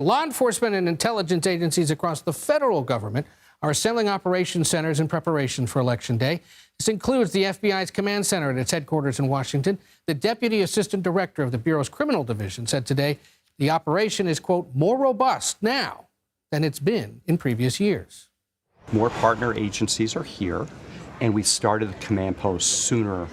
Law enforcement and intelligence agencies across the federal government are assembling operation centers in preparation for Election Day. This includes the FBI's command center at its headquarters in Washington. The deputy assistant director of the Bureau's criminal division said today the operation is, quote, more robust now than it's been in previous years. More partner agencies are here, and we started the command post sooner.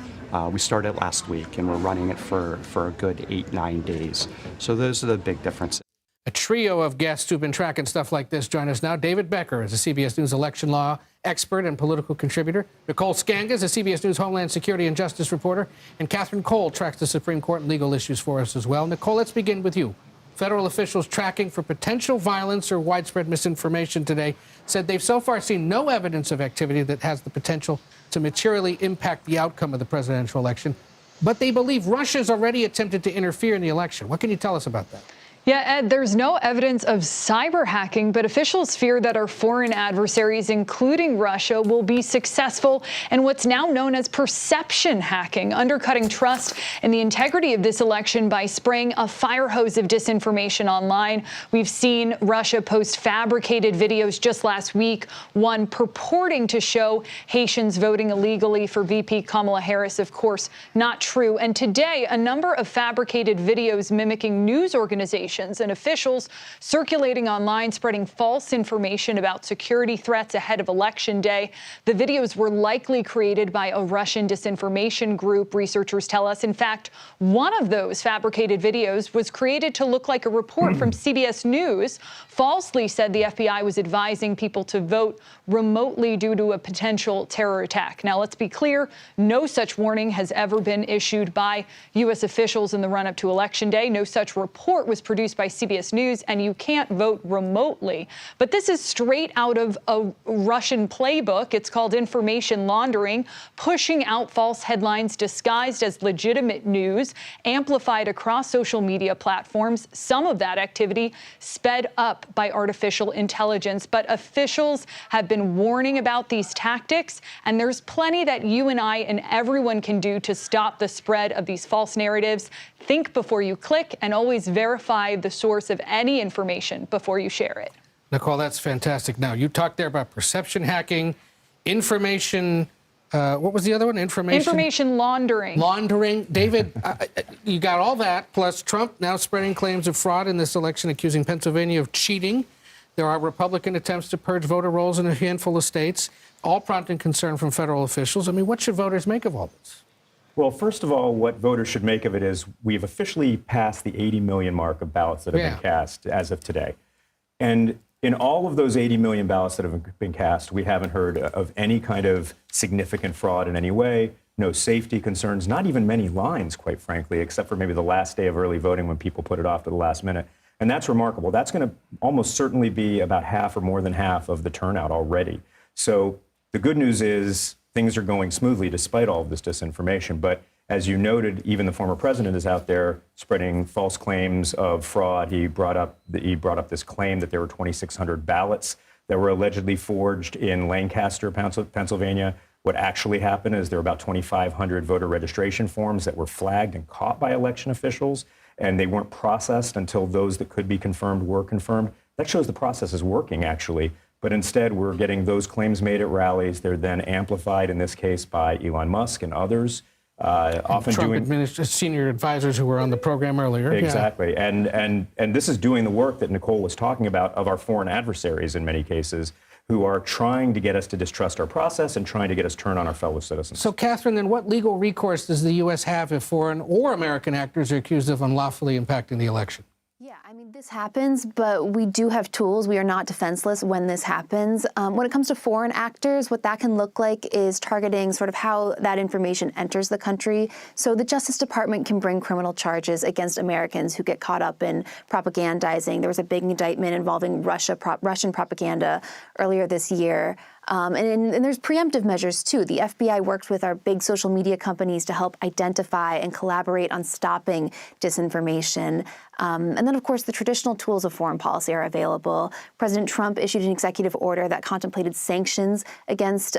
We started last week, and we're running it for a good 8-9 days. So those are the big differences. A trio of guests who've been tracking stuff like this join us now. David Becker is a CBS News election law expert and political contributor. Nicole Sganga is a CBS News Homeland Security and Justice reporter. And Catherine Cole tracks the Supreme Court and legal issues for us as well. Nicole, let's begin with you. Federal officials tracking for potential violence or widespread misinformation today said they've so far seen no evidence of activity that has the potential to materially impact the outcome of the presidential election. But they believe Russia's already attempted to interfere in the election. What can you tell us about that? Yeah, Ed, there's no evidence of cyber hacking, but officials fear that our foreign adversaries, including Russia, will be successful in what's now known as perception hacking, undercutting trust in the integrity of this election by spraying a fire hose of disinformation online. We've seen Russia post fabricated videos just last week, one purporting to show Haitians voting illegally for VP Kamala Harris. Of course, not true. And today, a number of fabricated videos mimicking news organizations and officials circulating online, spreading false information about security threats ahead of Election Day. The videos were likely created by a Russian disinformation group, researchers tell us. In fact, one of those fabricated videos was created to look like a report from CBS News, falsely said the FBI was advising people to vote remotely due to a potential terror attack. Now, let's be clear, no such warning has ever been issued by U.S. officials in the run-up to Election Day. No such report was produced by CBS News, and you can't vote remotely. But this is straight out of a Russian playbook. It's called information laundering, pushing out false headlines disguised as legitimate news, amplified across social media platforms. Some of that activity sped up by artificial intelligence. But officials have been warning about these tactics, and there's plenty that you and I and everyone can do to stop the spread of these false narratives. Think before you click, and always verify the source of any information before you share it. Nicole, that's fantastic. Now, you talked there about perception hacking, information, what was the other one? Information laundering. Laundering. David, you got all that, plus Trump now spreading claims of fraud in this election, accusing Pennsylvania of cheating. There are Republican attempts to purge voter rolls in a handful of states, all prompting concern from federal officials. I mean, what should voters make of all this? Well, first of all, what voters should make of it is we've officially passed the 80 million mark of ballots that have been cast as of today. And in all of those 80 million ballots that have been cast, we haven't heard of any kind of significant fraud in any way, no safety concerns, not even many lines, quite frankly, except for maybe the last day of early voting when people put it off to the last minute. And that's remarkable. That's going to almost certainly be about half or more than half of the turnout already. So the good news is things are going smoothly despite all of this disinformation. But as you noted, even the former president is out there spreading false claims of fraud. He brought up this claim that there were 2,600 ballots that were allegedly forged in Lancaster, Pennsylvania. What actually happened is there were about 2,500 voter registration forms that were flagged and caught by election officials, and they weren't processed until those that could be confirmed were confirmed. That shows the process is working, actually. But instead, we're getting those claims made at rallies. They're then amplified, in this case, by Elon Musk and others. Often Trump senior advisors who were on the program earlier. Exactly. Yeah. And this is doing the work that Nicole was talking about of our foreign adversaries in many cases, who are trying to get us to distrust our process and trying to get us turned on our fellow citizens. So, Catherine, then what legal recourse does the U.S. have if foreign or American actors are accused of unlawfully impacting the election? Yeah, I mean, this happens, but we do have tools. We are not defenseless when this happens. When it comes to foreign actors, what that can look like is targeting sort of how that information enters the country. So the Justice Department can bring criminal charges against Americans who get caught up in propagandizing. There was a big indictment involving Russian propaganda earlier this year. And there's preemptive measures, too. The FBI worked with our big social media companies to help identify and collaborate on stopping disinformation. And then, of course, course, the traditional tools of foreign policy are available. President Trump issued an executive order that contemplated sanctions against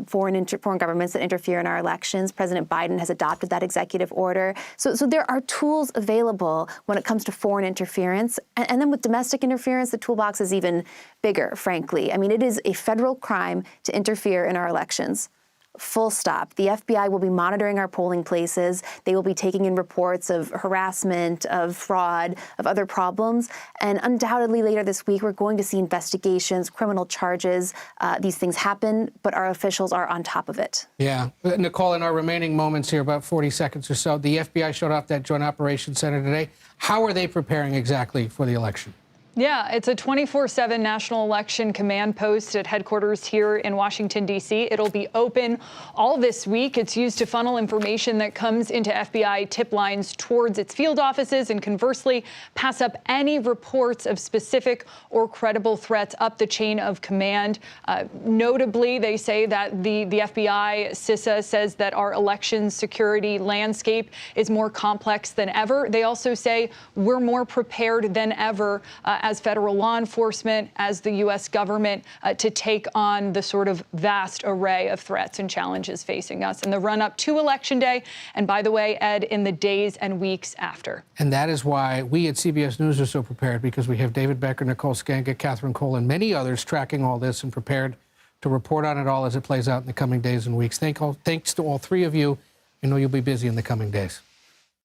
foreign governments that interfere in our elections. President Biden has adopted that executive order. So there are tools available when it comes to foreign interference. And then with domestic interference, the toolbox is even bigger, frankly. I mean, it is a federal crime to interfere in our elections. Full stop. The FBI will be monitoring our polling places. They will be taking in reports of harassment, of fraud, of other problems. And undoubtedly later this week, we're going to see investigations, criminal charges. These things happen, but our officials are on top of it. Yeah. Nicole, in our remaining moments here, about 40 seconds or so, the FBI showed off that Joint Operations Center today. How are they preparing exactly for the election? Yeah, it's a 24/7 National Election Command post at headquarters here in Washington, D.C. It'll be open all this week. It's used to funnel information that comes into FBI tip lines towards its field offices and conversely pass up any reports of specific or credible threats up the chain of command. Notably, they say that the FBI CISA says that our election security landscape is more complex than ever. They also say we're more prepared than ever as federal law enforcement, as the U.S. government, to take on the sort of vast array of threats and challenges facing us in the run-up to Election Day. And by the way, Ed, in the days and weeks after. And that is why we at CBS News are so prepared, because we have David Becker, Nicole Sganga, Catherine Cole, and many others tracking all this and prepared to report on it all as it plays out in the coming days and weeks. Thanks to all three of you. I know you'll be busy in the coming days.